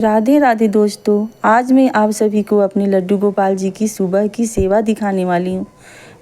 राधे राधे दोस्तों, आज मैं आप सभी को अपने लड्डू गोपाल जी की सुबह की सेवा दिखाने वाली हूँ।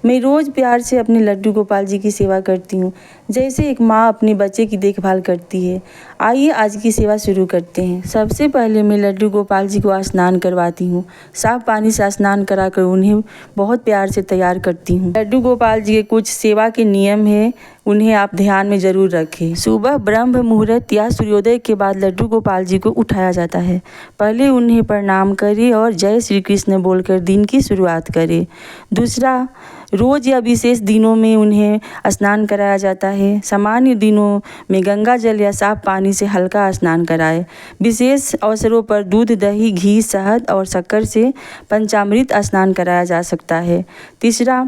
मैं रोज़ प्यार से अपने लड्डू गोपाल जी की सेवा करती हूँ, जैसे एक माँ अपने बच्चे की देखभाल करती है। आइए आज की सेवा शुरू करते हैं। सबसे पहले मैं लड्डू गोपाल जी को स्नान करवाती हूँ। साफ पानी से स्नान कराकर उन्हें बहुत प्यार से तैयार करती हूँ। लड्डू गोपाल जी के कुछ सेवा के नियम हैं, उन्हें आप ध्यान में ज़रूर रखें। सुबह ब्रह्म मुहूर्त या सूर्योदय के बाद लड्डू गोपाल जी को उठाया जाता है। पहले उन्हें प्रणाम करें और जय श्री कृष्ण बोलकर दिन की शुरुआत करें। दूसरा, रोज़ या विशेष दिनों में उन्हें स्नान कराया जाता है। सामान्य दिनों में गंगा जल या साफ पानी से हल्का स्नान कराएं। विशेष अवसरों पर दूध, दही, घी, शहद और शक्कर से पंचामृत स्नान कराया जा सकता है। तीसरा,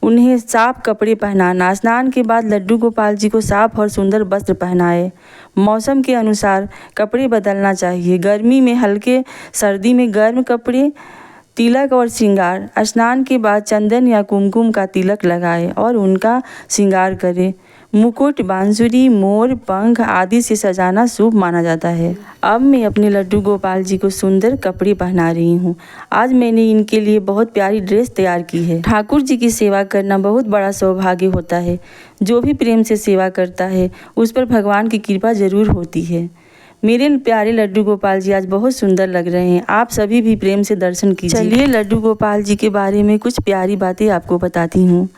उन्हें साफ कपड़े पहनाना। स्नान के बाद लड्डू गोपाल जी को साफ और सुंदर वस्त्र पहनाएं। मौसम के अनुसार कपड़े बदलना चाहिए। गर्मी में हल्के, सर्दी में गर्म कपड़े। तिलक और श्रृंगार। स्नान के बाद चंदन या कुमकुम का तिलक लगाएं और उनका श्रृंगार करें। मुकुट, बांसुरी, मोर, पंख आदि से सजाना शुभ माना जाता है। अब मैं अपने लड्डू गोपाल जी को सुंदर कपड़े पहना रही हूँ। आज मैंने इनके लिए बहुत प्यारी ड्रेस तैयार की है। ठाकुर जी की सेवा करना बहुत बड़ा सौभाग्य होता है। जो भी प्रेम से सेवा करता है उस पर भगवान की कृपा जरूर होती है। मेरे प्यारे लड्डू गोपाल जी आज बहुत सुंदर लग रहे हैं। आप सभी भी प्रेम से दर्शन कीजिए। चलिए लड्डू गोपाल जी के बारे में कुछ प्यारी बातें आपको बताती हूँ।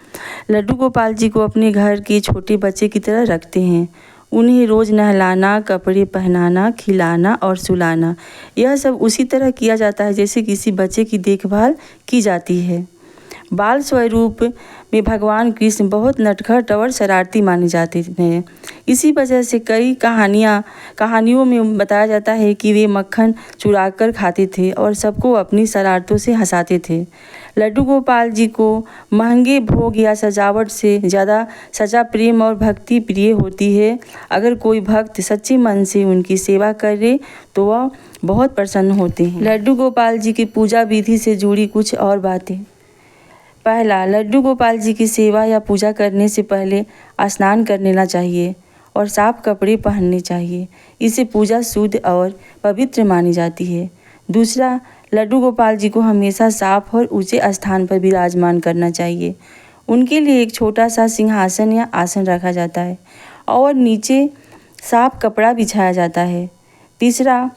लड्डू गोपाल जी को अपने घर के छोटे बच्चे की तरह रखते हैं। उन्हें रोज़ नहलाना, कपड़े पहनाना, खिलाना और सुलाना, यह सब उसी तरह किया जाता है जैसे किसी बच्चे की देखभाल की जाती है। बाल स्वरूप में भगवान कृष्ण बहुत नटखट और शरारती माने जाते हैं। इसी वजह से कई कहानियों में बताया जाता है कि वे मक्खन चुराकर खाते थे और सबको अपनी शरारतों से हंसाते थे। लड्डू गोपाल जी को महंगे भोग या सजावट से ज़्यादा सजा, प्रेम और भक्ति प्रिय होती है। अगर कोई भक्त सच्चे मन से उनकी सेवा करे तो वह बहुत प्रसन्न होते हैं। लड्डू गोपाल जी की पूजा विधि से जुड़ी कुछ और बातें। पहला, लड्डू गोपाल जी की सेवा या पूजा करने से पहले स्नान कर लेना चाहिए और साफ कपड़े पहनने चाहिए। इससे पूजा शुद्ध और पवित्र मानी जाती है। दूसरा, लड्डू गोपाल जी को हमेशा साफ और ऊंचे स्थान पर विराजमान करना चाहिए। उनके लिए एक छोटा सा सिंहासन या आसन रखा जाता है और नीचे साफ कपड़ा बिछाया जाता है। तीसरा,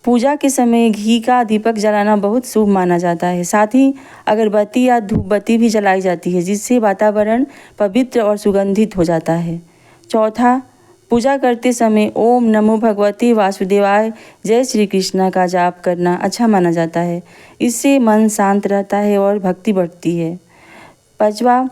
पूजा के समय घी का दीपक जलाना बहुत शुभ माना जाता है। साथ ही अगरबत्ती या धूप बत्ती भी जलाई जाती है, जिससे वातावरण पवित्र और सुगंधित हो जाता है। चौथा, पूजा करते समय ओम नमो भगवते वासुदेवाय, जय श्री कृष्ण का जाप करना अच्छा माना जाता है। इससे मन शांत रहता है और भक्ति बढ़ती है। पांचवा,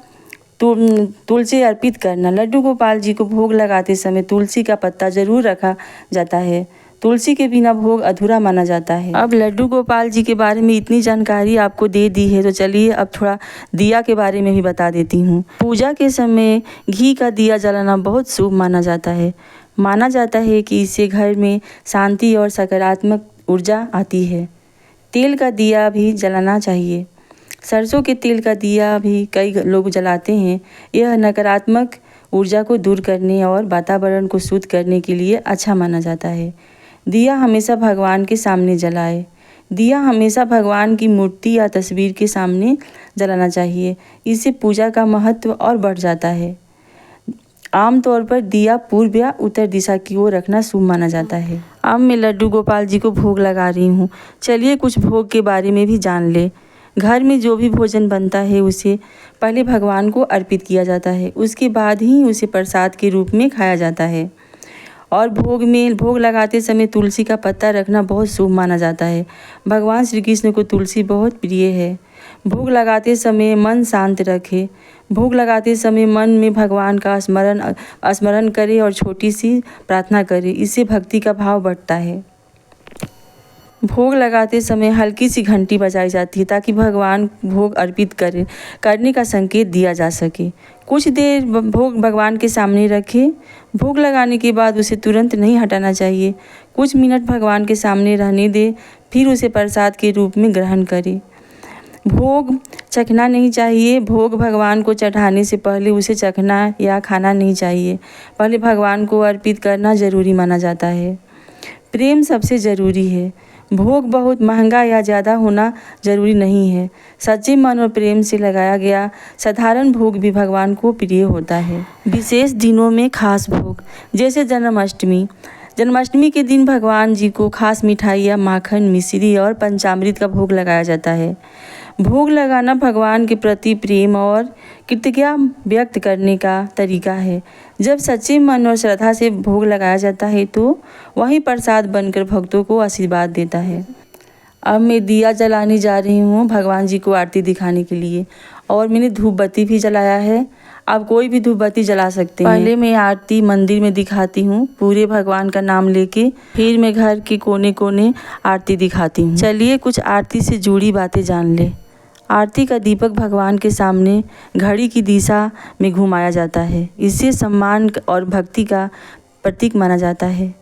तुलसी अर्पित करना। लड्डू गोपाल जी को भोग लगाते समय तुलसी का पत्ता जरूर रखा जाता है। तुलसी के बिना भोग अधूरा माना जाता है। अब लड्डू गोपाल जी के बारे में इतनी जानकारी आपको दे दी है, तो चलिए अब थोड़ा दिया के बारे में भी बता देती हूँ। पूजा के समय घी का दिया जलाना बहुत शुभ माना जाता है। माना जाता है कि इससे घर में शांति और सकारात्मक ऊर्जा आती है। तेल का दिया भी जलाना चाहिए। सरसों के तेल का दिया भी कई लोग जलाते हैं। यह नकारात्मक ऊर्जा को दूर करने और वातावरण को शुद्ध करने के लिए अच्छा माना जाता है। दिया हमेशा भगवान के सामने जलाए। दिया हमेशा भगवान की मूर्ति या तस्वीर के सामने जलाना चाहिए। इससे पूजा का महत्व और बढ़ जाता है। आमतौर पर दिया पूर्व या उत्तर दिशा की ओर रखना शुभ माना जाता है। अब मैं लड्डू गोपाल जी को भोग लगा रही हूँ। चलिए कुछ भोग के बारे में भी जान ले। घर में जो भी भोजन बनता है उसे पहले भगवान को अर्पित किया जाता है, उसके बाद ही उसे प्रसाद के रूप में खाया जाता है। और भोग लगाते समय तुलसी का पत्ता रखना बहुत शुभ माना जाता है। भगवान श्री कृष्ण को तुलसी बहुत प्रिय है। भोग लगाते समय मन शांत रखें। भोग लगाते समय मन में भगवान का स्मरण करें और छोटी सी प्रार्थना करें। इससे भक्ति का भाव बढ़ता है। भोग लगाते समय हल्की सी घंटी बजाई जाती है ताकि भगवान भोग अर्पित करने का संकेत दिया जा सके। कुछ देर भोग भगवान के सामने रखें। भोग लगाने के बाद उसे तुरंत नहीं हटाना चाहिए। कुछ मिनट भगवान के सामने रहने दें, फिर उसे प्रसाद के रूप में ग्रहण करें। भोग चखना नहीं चाहिए। भोग भगवान को चढ़ाने से पहले उसे चखना या खाना नहीं चाहिए। पहले भगवान को अर्पित करना जरूरी माना जाता है। प्रेम सबसे ज़रूरी है। भोग बहुत महंगा या ज़्यादा होना ज़रूरी नहीं है। सच्चे मन और प्रेम से लगाया गया साधारण भोग भी भगवान को प्रिय होता है। विशेष दिनों में खास भोग, जैसे जन्माष्टमी। जन्माष्टमी के दिन भगवान जी को खास मिठाइयाँ, माखन, मिश्री और पंचामृत का भोग लगाया जाता है। भोग लगाना भगवान के प्रति प्रेम और कृतज्ञता व्यक्त करने का तरीका है। जब सच्चे मन और श्रद्धा से भोग लगाया जाता है तो वही प्रसाद बनकर भक्तों को आशीर्वाद देता है। अब मैं दिया जलाने जा रही हूँ भगवान जी को आरती दिखाने के लिए, और मैंने धूप बत्ती भी जलाया है। आप कोई भी धूप बत्ती जला सकते हैं। पहले मैं आरती मंदिर में दिखाती हूँ पूरे भगवान का नाम लेके, फिर मैं घर के कोने कोने आरती दिखाती हूँ। चलिए कुछ आरती से जुड़ी बातें जान ले। आरती का दीपक भगवान के सामने घड़ी की दिशा में घुमाया जाता है। इससे सम्मान और भक्ति का प्रतीक माना जाता है।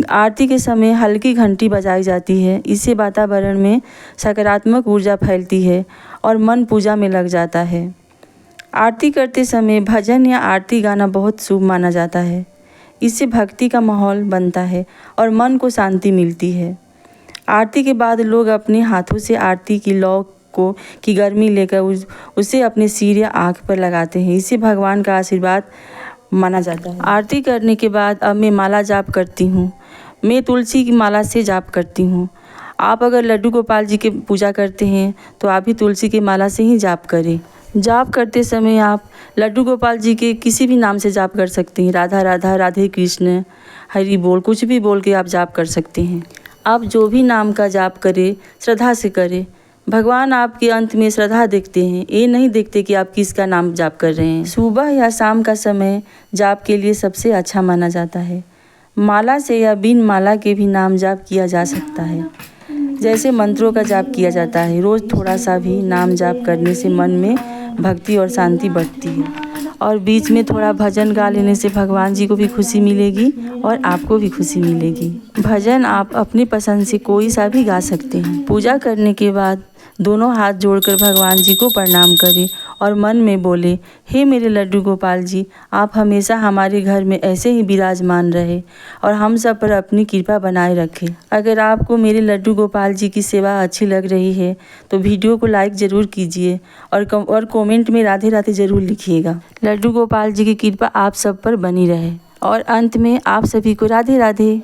आरती के समय हल्की घंटी बजाई जाती है। इससे वातावरण में सकारात्मक ऊर्जा फैलती है और मन पूजा में लग जाता है। आरती करते समय भजन या आरती गाना बहुत शुभ माना जाता है। इससे भक्ति का माहौल बनता है और मन को शांति मिलती है। आरती के बाद लोग अपने हाथों से आरती की लौ की गर्मी लेकर उसे अपने सिर या आँख पर लगाते हैं। इससे भगवान का आशीर्वाद माना जाता है। आरती करने के बाद अब मैं माला जाप करती हूँ। मैं तुलसी की माला से जाप करती हूँ। आप अगर लड्डू गोपाल जी की पूजा करते हैं तो आप भी तुलसी की माला से ही जाप करें। जाप करते समय आप लड्डू गोपाल जी के किसी भी नाम से जाप कर सकते हैं। राधा राधा, राधे कृष्ण, हरि बोल, कुछ भी बोल के आप जाप कर सकते हैं। आप जो भी नाम का जाप करें श्रद्धा से करें। भगवान आपके अंत में श्रद्धा देखते हैं, ये नहीं देखते कि आप किसका नाम जाप कर रहे हैं। सुबह या शाम का समय जाप के लिए सबसे अच्छा माना जाता है। माला से या बिन माला के भी नाम जाप किया जा सकता है। जैसे मंत्रों का जाप किया जाता है। रोज़ थोड़ा सा भी नाम जाप करने से मन में भक्ति और शांति बढ़ती है। और बीच में थोड़ा भजन गा लेने से भगवान जी को भी खुशी मिलेगी और आपको भी खुशी मिलेगी। भजन आप अपनी पसंद से कोई सा भी गा सकते हैं। पूजा करने के बाद दोनों हाथ जोड़कर भगवान जी को प्रणाम करें और मन में बोले, हे मेरे लड्डू गोपाल जी, आप हमेशा हमारे घर में ऐसे ही विराजमान रहे और हम सब पर अपनी कृपा बनाए रखें। अगर आपको मेरे लड्डू गोपाल जी की सेवा अच्छी लग रही है तो वीडियो को लाइक ज़रूर कीजिए और कमेंट में राधे राधे ज़रूर लिखिएगा। लड्डू गोपाल जी की कृपा आप सब पर बनी रहे। और अंत में आप सभी को राधे राधे।